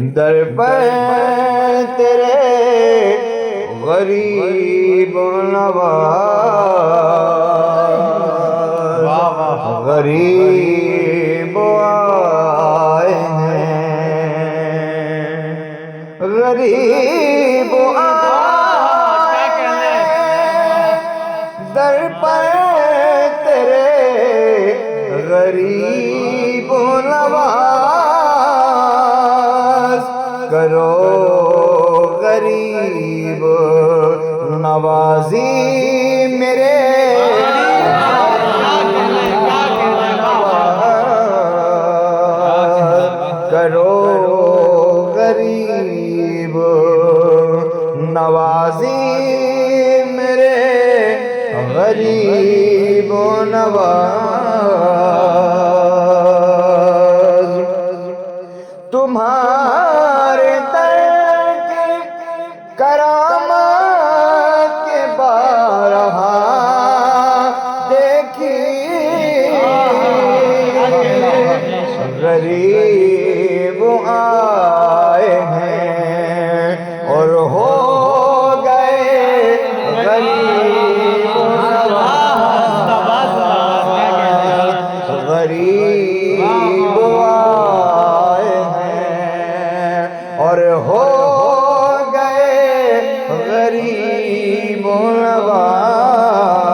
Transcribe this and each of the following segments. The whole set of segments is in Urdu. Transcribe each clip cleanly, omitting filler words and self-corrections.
در پر تیرے غریب نواز غریب آئے ہیں، غریب آئے ہیں در پر تیرے غریب نواز، کرو غریب نوازی میرے کرو غریب نوازی میرے غریب نواز، تمہارے در کی کرامات کے بارہا دیکھی، غریب آئے ہیں اور ہو گئے غریب نواز، غریب آئے ہیں اور ہو گئے غریب نواز،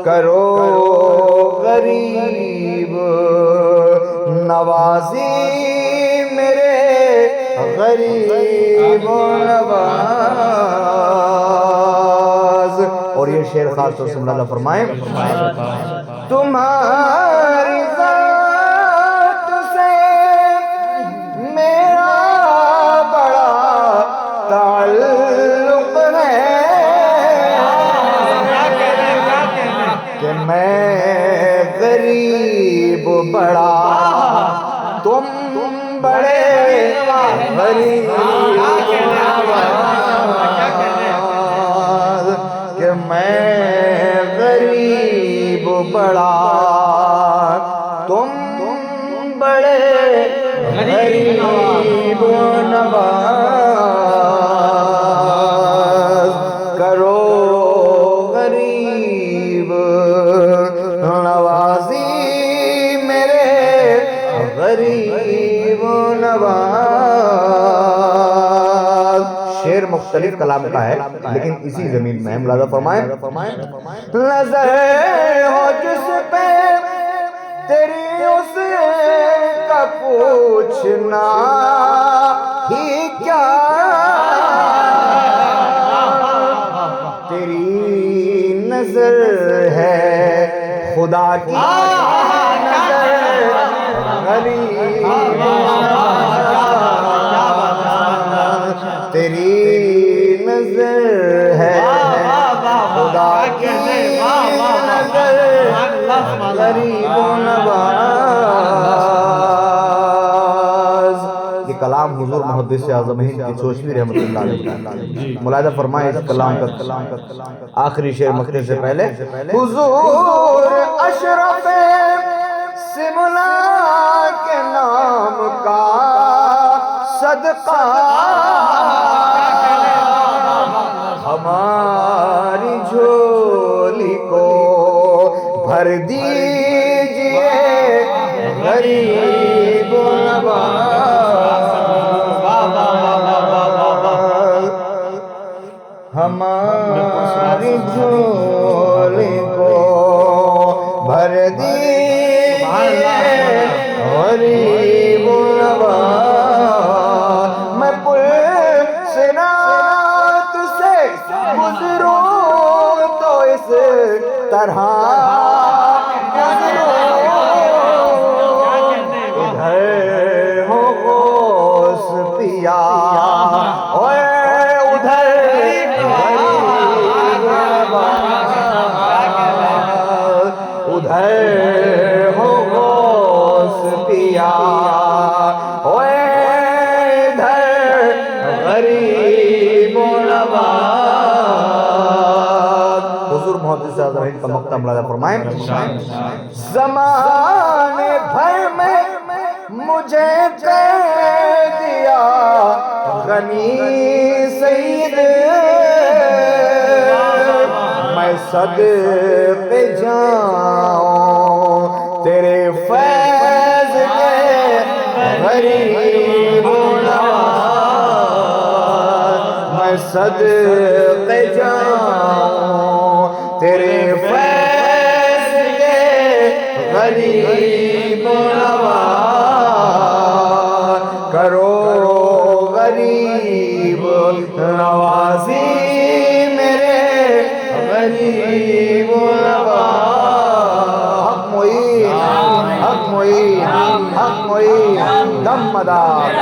کرو غریب نوازی میرے غریب نواز۔ اور یہ شعر خاص طور سے مولانا فرمائیں، تمہاری ذات سے میرا بڑا تعلق ہے کہ میں غریب بڑا تم بڑے غریب، کہ میں غریب بڑا تم بڑے غریب نواز، کرو غریب نوازی میرے غریب نواز۔ شعر مختلف کلام کا ہے لیکن اسی زمین میں ملاحظہ فرمائیں، نظر ہو جس پہ تیری اس کا پوچھنا ہی کیا، تیری نظر ہے خدا کی نظر غریب، تیری نظر ہے خدا کی نظر غریب نواز۔ یہ کلام حضور محدث اعظم ہند کی چوشوی رحمۃ اللہ علیہ، ملاحظہ فرمائیں اس کلام کا آخری شعر مکنے سے پہلے، حضور اشرف سملا کے نام کا صدقہ ہماری جھولی کو بھر دیجئے غریب نواز، ہماری جھولی کو بھر دیجئے غریب نواز، میں پل صراط سے گزروں تو اس طرح گزروں، ادھر ہو غوث پیا اور ادھر غریب نواز، ادھر ہو غوث پیا اور ادھر غریب نواز۔ حضور محدث اعظم ہند کا مقطع ملاحظہ فرمائیں، زمانے بھر میں مجھے غنی سید میں صدقے جاؤں تیرے فیض کے غریب نواز میں صدقے جاؤں تیرے فیض کے غریب نواز کرو غریب نوازی میرے غریب نواز حق معین دم مدار